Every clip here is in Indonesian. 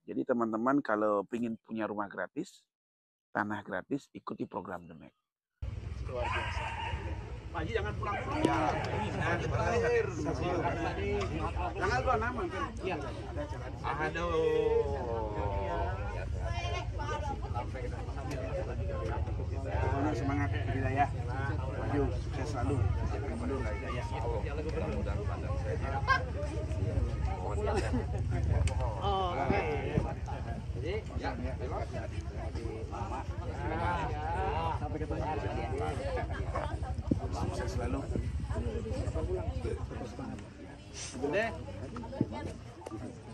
Jadi teman-teman kalau ingin punya rumah gratis, tanah gratis, ikuti program The Mac. Luar biasa. Pak Haji jangan pulang dulu. Ya, ini terakhir. Tanggal 26 Iya. Aduh. Pokoknya semangat hidayah. Maju, sukses selalu. Oh, oke. Jadi, sampai ketemu. Sukses selalu. Udah.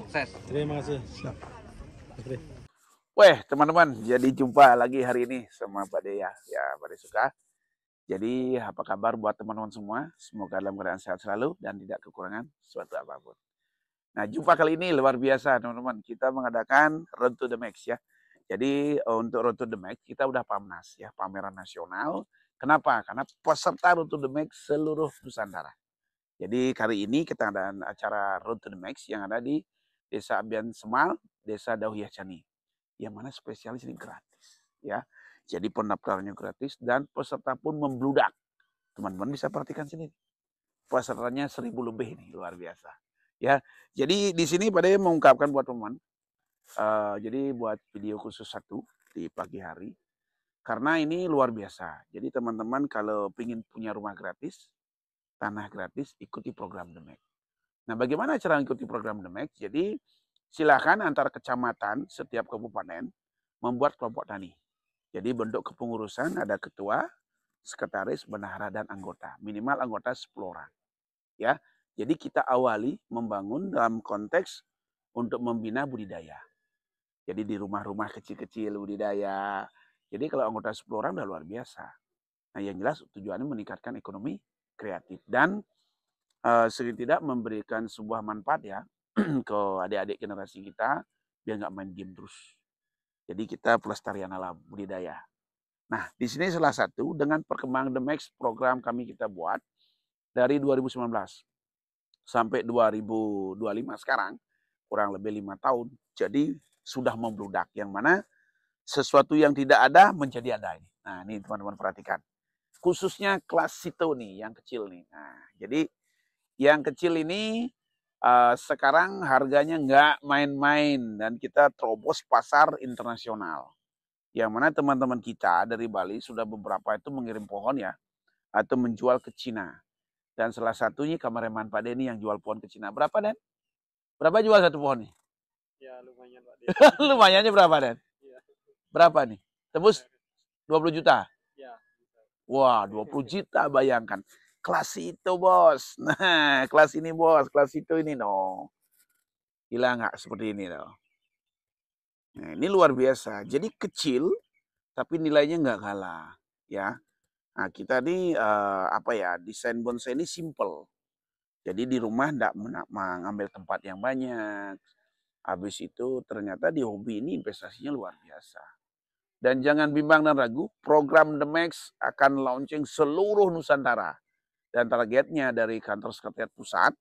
Sukses. Terima kasih. Weh, teman-teman, jadi jumpa lagi hari ini sama Pak De ya. Ya, Pak De suka. Jadi, apa kabar buat teman-teman semua? Semoga dalam keadaan sehat selalu dan tidak kekurangan suatu apapun. Nah, jumpa kali ini luar biasa, teman-teman. Kita mengadakan Road to the Max ya. Jadi, untuk Road to the Max, kita udah PAMNAS ya, pameran nasional. Kenapa? Karena peserta Road to the Max seluruh Nusantara. Jadi, kali ini kita ada acara Road to the Max yang ada di Desa Abian Semal, Desa Dauhiyah Cani. Yang mana spesialis ini gratis ya. Jadi pendaftarannya gratis dan peserta pun membludak. Teman-teman bisa perhatikan sini. Pesertanya 1000 lebih nih, luar biasa. Ya. Jadi di sini Pak De mengungkapkan buat teman. Jadi buat video khusus satu di pagi hari. Karena ini luar biasa. Jadi teman-teman kalau ingin punya rumah gratis, tanah gratis, ikuti program The Mac. Nah, bagaimana cara ikuti program The Mac? Jadi silakan antar kecamatan setiap kabupaten membuat kelompok tani. Jadi bentuk kepengurusan ada ketua, sekretaris, bendahara, dan anggota. Minimal anggota 10 orang. Ya, jadi kita awali membangun dalam konteks untuk membina budidaya. Jadi di rumah-rumah kecil-kecil budidaya. Jadi kalau anggota 10 orang udah luar biasa. Nah, yang jelas tujuannya meningkatkan ekonomi kreatif dan tidak memberikan sebuah manfaat ya ke adik-adik generasi kita biar nggak main game terus. Jadi kita pelestarian alam budidaya. Nah, di sini salah satu dengan perkembangan The Max program kami kita buat dari 2019 sampai 2025 sekarang, kurang lebih 5 tahun. Jadi sudah membludak, yang mana sesuatu yang tidak ada menjadi ada ini. Nah, ini teman-teman perhatikan. Khususnya kelas Sito nih, yang kecil nih. Nah, jadi yang kecil ini sekarang harganya nggak main-main dan kita terobos pasar internasional. Yang mana teman-teman kita dari Bali sudah beberapa itu mengirim pohon ya atau menjual ke Cina. Dan salah satunya kameraman Pak Denny yang jual pohon ke Cina. Berapa, Den? Berapa jual satu pohon nih? Ya, lumayan, Pak. Lumayannya berapa, Den? Ya. Berapa nih? Tembus 20 juta? Ya. Wah, 20 juta bayangkan. Kelas itu, bos. Nah, kelas ini, bos. Kelas itu ini, no. Gila nggak seperti ini, no. Nah, ini luar biasa. Jadi kecil, tapi nilainya nggak kalah. Ya. Nah, kita nih, desain bonsai ini simple. Jadi di rumah tidak mengambil tempat yang banyak. Habis itu ternyata di hobi ini investasinya luar biasa. Dan jangan bimbang dan ragu, program The Max akan launching seluruh Nusantara. Dan targetnya dari kantor sekretariat pusat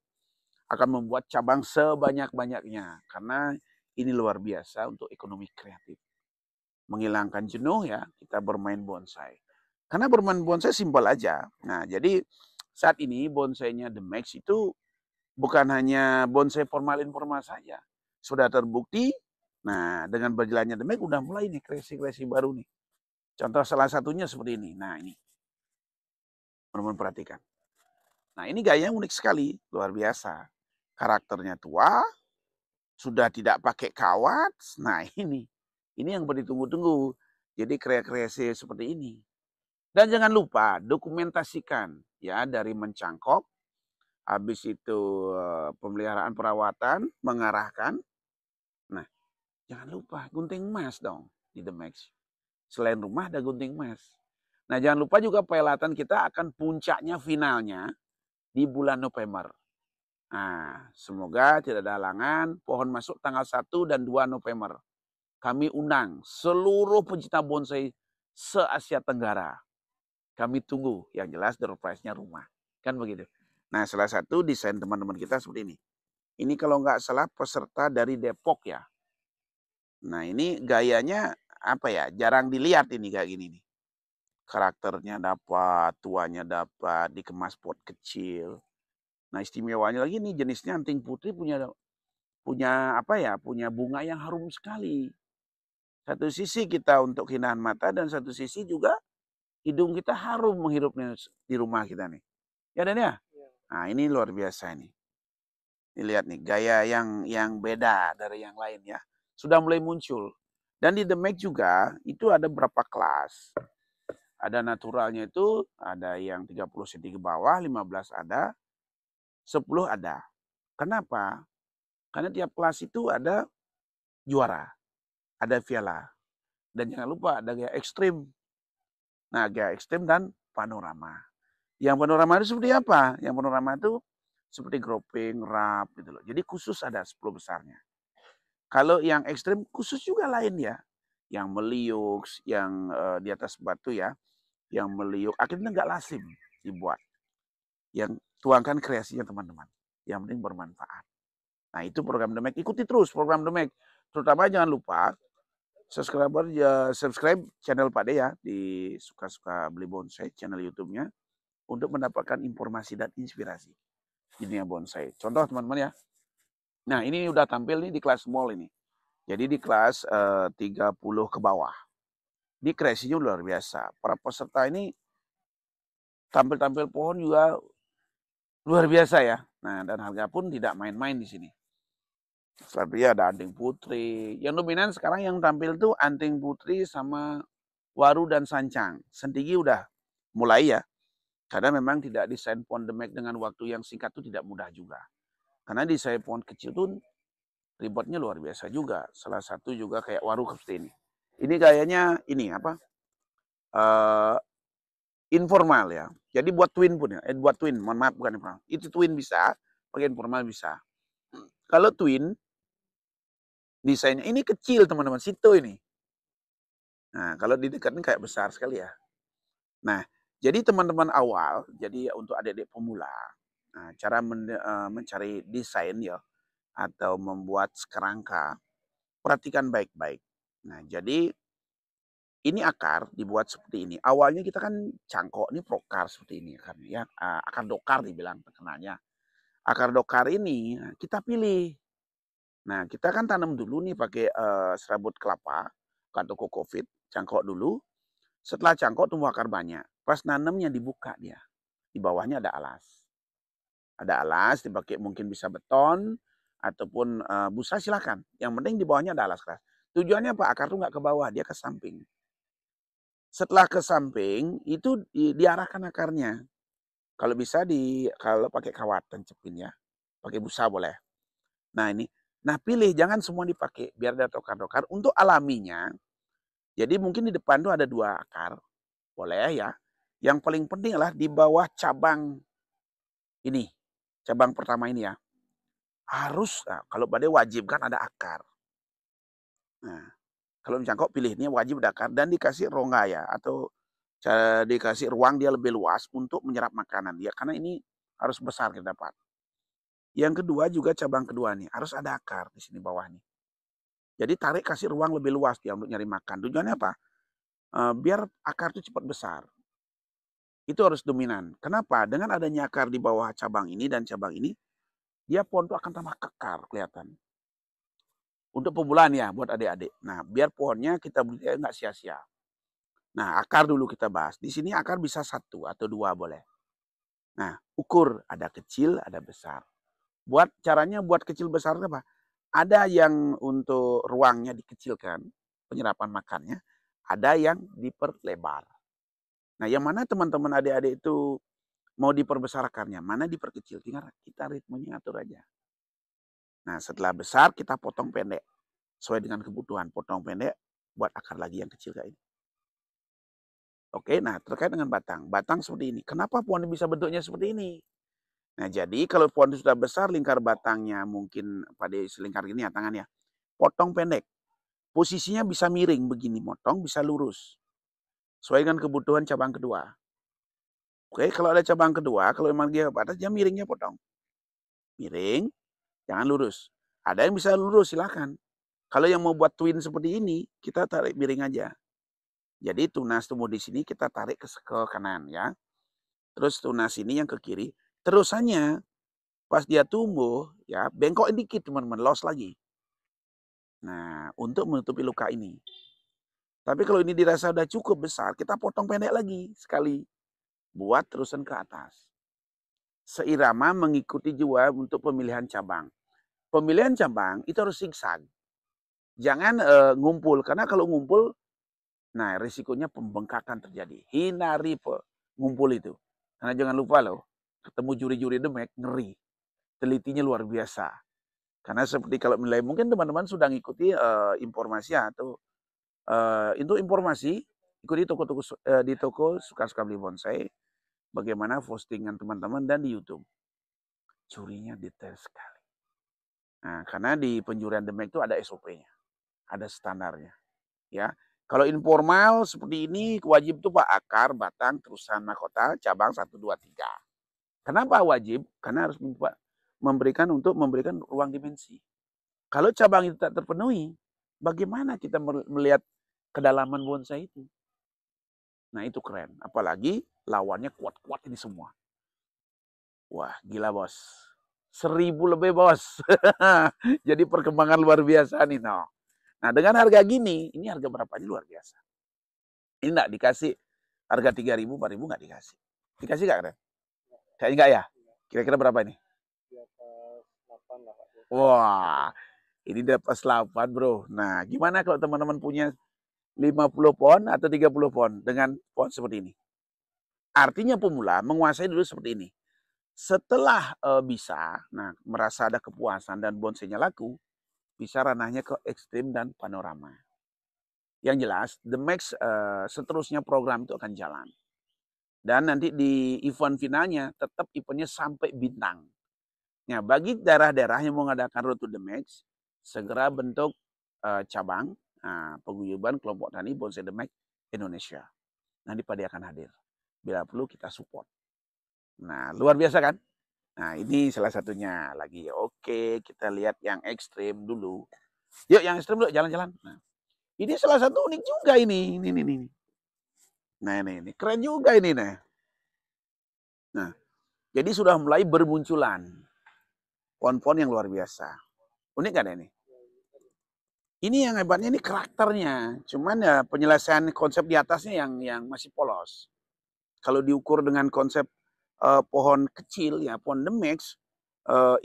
akan membuat cabang sebanyak-banyaknya. Karena ini luar biasa untuk ekonomi kreatif. Menghilangkan jenuh ya, kita bermain bonsai. Karena bermain bonsai simpel aja. Nah, jadi saat ini bonsainya The Max itu bukan hanya bonsai formal informal saja. Sudah terbukti, nah dengan berjalannya The Max udah mulai nih kreasi-kreasi baru nih. Contoh salah satunya seperti ini. Nah ini, teman-teman perhatikan. Nah ini gayanya unik sekali, luar biasa. Karakternya tua, sudah tidak pakai kawat. Nah ini yang ditunggu-tunggu. Jadi kreasi seperti ini. Dan jangan lupa dokumentasikan ya dari mencangkok, habis itu pemeliharaan perawatan, mengarahkan. Nah, jangan lupa gunting emas dong di The Max. Selain rumah ada gunting emas. Nah, jangan lupa juga perhelatan kita akan puncaknya finalnya di bulan November. Nah, semoga tidak ada halangan. Pohon masuk tanggal 1 dan 2 November. Kami undang seluruh pencinta bonsai se-Asia Tenggara. Kami tunggu, yang jelas door prize-nya rumah. Kan begitu. Nah, salah satu desain teman-teman kita seperti ini. Ini kalau nggak salah peserta dari Depok ya. Nah, ini gayanya apa ya? Jarang dilihat ini kayak gini nih. Karakternya dapat, tuanya dapat, dikemas pot kecil. Nah, istimewanya lagi nih jenisnya anting putri punya punya apa ya? Punya bunga yang harum sekali. Satu sisi kita untuk keindahan mata dan satu sisi juga hidung kita harum menghirupnya di rumah kita nih. Ya Dan ya? Iya. Nah, ini luar biasa nih. Ini lihat nih gaya yang beda dari yang lain ya. Sudah mulai muncul. Dan di The Mac juga itu ada berapa kelas. Ada naturalnya itu ada yang 30 cm ke bawah, 15 ada, 10 ada. Kenapa? Karena tiap kelas itu ada juara, ada piala. Dan jangan lupa ada gaya ekstrim. Nah, gaya ekstrim dan panorama. Yang panorama itu seperti apa? Yang panorama itu seperti groping, rap gitu loh. Jadi khusus ada 10 besarnya. Kalau yang ekstrim khusus juga lain ya. Yang meliuk, yang di atas batu ya. Yang meliuk, akhirnya nggak lazim dibuat. Yang tuangkan kreasinya teman-teman. Yang penting bermanfaat. Nah itu program The Mac. Ikuti terus program The Mac. Terutama jangan lupa subscribe channel Pak De ya. Di Suka-Suka Beli Bonsai, channel YouTube-nya. Untuk mendapatkan informasi dan inspirasi di dunia bonsai. Contoh teman-teman ya. Nah ini udah tampil nih di kelas small ini. Jadi di kelas 30 ke bawah. Ini kreasinya luar biasa. Para peserta ini tampil-tampil pohon juga luar biasa ya. Nah, dan harga pun tidak main-main di sini. Seperti ada anting putri. Yang dominan sekarang yang tampil tuh anting putri sama waru dan sancang. Sentigi udah mulai ya. Karena memang tidak desain pohon demek dengan waktu yang singkat itu tidak mudah juga. Karena desain pohon kecil tuh ribetnya luar biasa juga. Salah satu juga kayak waru seperti ini. Ini gayanya ini apa? Informal ya. Jadi buat twin pun ya. Buat twin, mohon maaf bukan informal. Itu twin bisa, pakai informal bisa. Kalau twin, desainnya ini kecil teman-teman, situ ini. Nah, kalau didekatin kayak besar sekali ya. Nah, jadi teman-teman awal, jadi untuk adik-adik pemula, nah, cara mencari desain ya, atau membuat kerangka, perhatikan baik-baik. Nah, jadi ini akar dibuat seperti ini. Awalnya kita kan cangkok, ini prokar seperti ini kan ya. Akar dokar dibilang terkenalnya. Akar dokar ini kita pilih. Nah, kita kan tanam dulu nih pakai serabut kelapa atau kokofit, cangkok dulu. Setelah cangkok tumbuh akar banyak. Pas nanamnya dibuka dia. Di bawahnya ada alas. Ada alas, dipakai mungkin bisa beton ataupun busa silakan. Yang penting di bawahnya ada alas keras. Tujuannya apa? Akar tuh nggak ke bawah, dia ke samping. Setelah ke samping itu diarahkan akarnya. Kalau bisa kalau pakai kawat tancepin ya. Pakai busa boleh. Nah ini. Nah pilih jangan semua dipakai biar ada dokar-dokar. Untuk alaminya. Jadi mungkin di depan tuh ada 2 akar. Boleh ya. Yang paling penting adalah di bawah cabang ini. Cabang pertama ini ya. Harus kalau badai wajib kan ada akar. Nah, kalau mencangkok pilih ini wajib ada akar dan dikasih rongga ya atau dikasih ruang dia lebih luas untuk menyerap makanan dia karena ini harus besar kita dapat. Yang kedua juga cabang kedua nih harus ada akar di sini bawah nih. Jadi tarik kasih ruang lebih luas dia untuk nyari makan. Tujuannya apa? Biar akar itu cepat besar. Itu harus dominan. Kenapa? Dengan adanya akar di bawah cabang ini dan cabang ini, dia pohon itu akan tambah kekar kelihatan. Untuk pembulaan ya buat adik-adik. Nah, biar pohonnya kita nggak sia-sia. Nah, akar dulu kita bahas. Di sini akar bisa 1 atau 2 boleh. Nah, ukur ada kecil, ada besar. Caranya buat kecil besar apa? Ada yang untuk ruangnya dikecilkan, penyerapan makannya, ada yang diperlebar. Nah, yang mana teman-teman adik-adik itu mau diperbesar akarnya, mana diperkecil, tinggal kita ritmenya atur aja. Nah, setelah besar kita potong pendek. Sesuai dengan kebutuhan, potong pendek, buat akar lagi yang kecil kayak ini. Oke, nah terkait dengan batang. Batang seperti ini. Kenapa pohon bisa bentuknya seperti ini? Nah, jadi kalau pohon itu sudah besar, lingkar batangnya mungkin pada selingkar gini ya tangannya. Potong pendek. Posisinya bisa miring begini, motong bisa lurus. Sesuai dengan kebutuhan cabang kedua. Oke, kalau ada cabang kedua, kalau memang dia ke atas, dia miringnya potong. Miring, jangan lurus. Ada yang bisa lurus, silakan. Kalau yang mau buat twin seperti ini, kita tarik miring aja. Jadi tunas tumbuh di sini, kita tarik ke kanan ya. Terus tunas ini yang ke kiri. Terusannya pas dia tumbuh ya, bengkok dikit teman-teman, los lagi. Nah, untuk menutupi luka ini. Tapi kalau ini dirasa udah cukup besar, kita potong pendek lagi sekali. Buat terusan ke atas. Seirama mengikuti juga untuk pemilihan cabang. Pemilihan cabang itu harus zigzag. Jangan ngumpul, karena kalau ngumpul, nah risikonya pembengkakan terjadi. Hindari ngumpul itu. Karena jangan lupa loh, ketemu juri-juri demek, ngeri. Telitinya luar biasa. Karena seperti kalau menilai, mungkin teman-teman sudah ngikuti informasi atau untuk informasi, ikuti di toko suka-suka beli bonsai, bagaimana postingan teman-teman dan di YouTube. Jurinya detail sekali. Nah, karena di penjurian demek itu ada SOP-nya, ada standarnya. Ya, kalau informal seperti ini, wajib tuh Pak akar, batang, terusan mahkota, cabang 1, 2, 3. Kenapa wajib? Karena harus memberikan ruang dimensi. Kalau cabang itu tak terpenuhi, bagaimana kita melihat kedalaman bonsai itu? Nah itu keren. Apalagi lawannya kuat-kuat ini semua. Wah gila bos. 1000 lebih bos. Jadi perkembangan luar biasa nih. No. Nah dengan harga gini, ini harga berapa? Ini luar biasa. Ini enggak dikasih harga 3.000, 4.000 enggak dikasih. Dikasih enggak keren? Kayaknya enggak ya? Kira-kira berapa ini? Wah, ini dapat 8 bro. Nah gimana kalau teman-teman punya 50 pon atau 30 pon dengan pon seperti ini? Artinya pemula menguasai dulu seperti ini. Setelah bisa, nah merasa ada kepuasan dan bonsainya laku, bisa ranahnya ke ekstrim dan panorama. Yang jelas, The Max seterusnya program itu akan jalan. Dan nanti di event finalnya tetap eventnya sampai bintang. Nah, bagi daerah-daerah yang mau mengadakan Road to The Max, segera bentuk cabang paguyuban kelompok tani bonsai The Max Indonesia. Nanti Pak akan hadir. Bila perlu kita support. Nah, luar biasa kan? Nah, ini salah satunya lagi. Oke, kita lihat yang ekstrim dulu. Yuk, yang ekstrim dulu, jalan-jalan. Nah, ini salah satu unik juga ini. Ini. Nah, ini. Keren juga ini. Nah, jadi sudah mulai bermunculan pohon-pohon yang luar biasa. Unik kan ini? Ini yang hebatnya ini karakternya. Cuman ya penyelesaian konsep di atasnya yang masih polos. Kalau diukur dengan konsep pohon kecil ya, pohon The Max,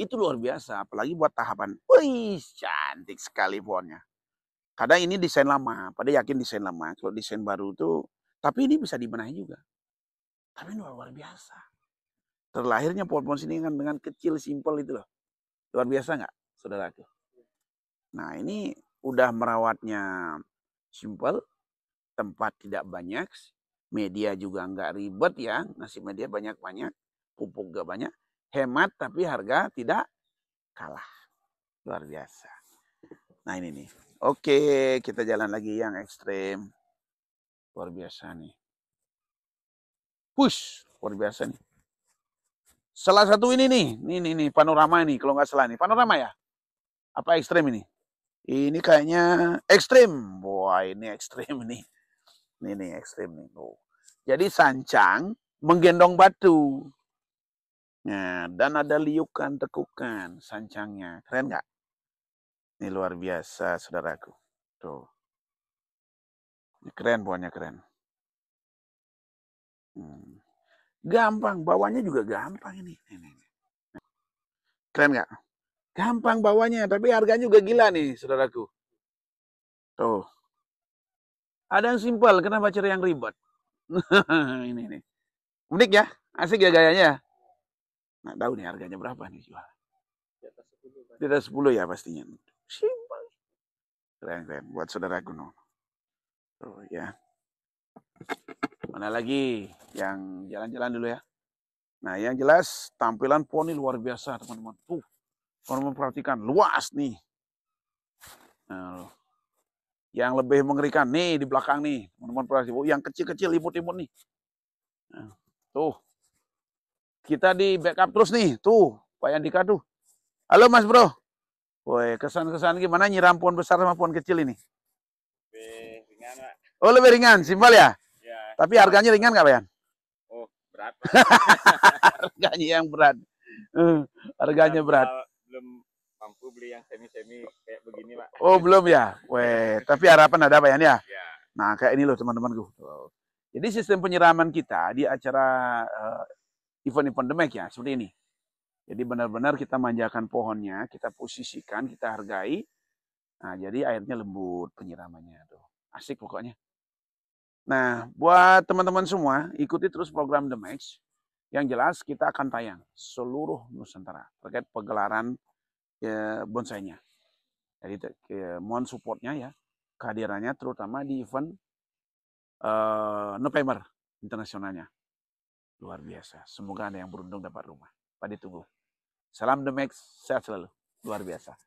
itu luar biasa. Apalagi buat tahapan. Wih, cantik sekali pohonnya. Kadang ini desain lama. Pada yakin desain lama. Kalau desain baru itu, tapi ini bisa dibenahi juga. Tapi ini luar biasa. Terlahirnya pohon-pohon sini dengan kecil, simpel itu loh. Luar biasa nggak, saudaraku? Nah ini udah merawatnya simpel, tempat tidak banyak, media juga nggak ribet ya, ngasih media banyak-banyak, pupuk gak banyak, hemat tapi harga tidak kalah. Luar biasa. Nah ini nih. Oke, kita jalan lagi yang ekstrem. Luar biasa nih. Push, luar biasa nih. Salah satu ini nih, panorama ini, kalau nggak salah nih. Panorama ya? Apa ekstrem ini? Ini kayaknya ekstrem. Wah, ini ekstrem nih. Ini ekstrem nih. Oh. Jadi sancang menggendong batu. Nah, dan ada liukan, tekukan sancangnya. Keren nggak? Ini luar biasa, saudaraku. Tuh. Ini keren, pohonnya keren. Gampang, bawahnya juga gampang ini. Keren nggak? Gampang bawahnya, tapi harganya juga gila nih, saudaraku. Tuh. Ada yang simpel, kenapa cari yang ribet? ini. Unik ya, asik ya gayanya. Nah, tahu nih harganya berapa nih jual? Di atas 10 ya pastinya. Simpel. Keren buat saudaraku no. Tuh ya. Mana lagi yang jalan-jalan dulu ya. Nah, yang jelas tampilan pohon ini luar biasa, teman-teman. Teman-teman perhatikan, luas nih. Nah, yang lebih mengerikan nih di belakang nih, teman-teman perhatikan. Yang kecil-kecil imut-imut nih. Nah, tuh. Kita di backup terus nih, tuh, Pak Yandika tuh. Halo Mas Bro. Woi, kesan-kesan gimana nyiram pohon besar sama pohon kecil ini? Lebih ringan, Pak. Oh, lebih ringan, simpel ya? Ya. Tapi harganya ringan nggak, Bayan? Oh, berat, Pak. Harganya yang berat. Harganya berat. Belum mampu beli yang semi-semi kayak begini, Pak. Oh, belum ya? Weh, tapi harapan ada, Bayan ya? Ya. Nah, kayak ini loh teman-temanku. Jadi sistem penyiraman kita di acara event-event The Mac ya, seperti ini. Jadi benar-benar kita manjakan pohonnya, kita posisikan, kita hargai. Nah, jadi airnya lembut penyiramannya tuh. Asik pokoknya. Nah, buat teman-teman semua, ikuti terus program The Max. Yang jelas kita akan tayang seluruh Nusantara terkait pegelaran bonsainya. Jadi mohon supportnya ya, kehadirannya terutama di event November internasionalnya. Luar biasa. Semoga ada yang beruntung dapat rumah. Pak ditunggu. Salam The Max, sehat selalu. Luar biasa.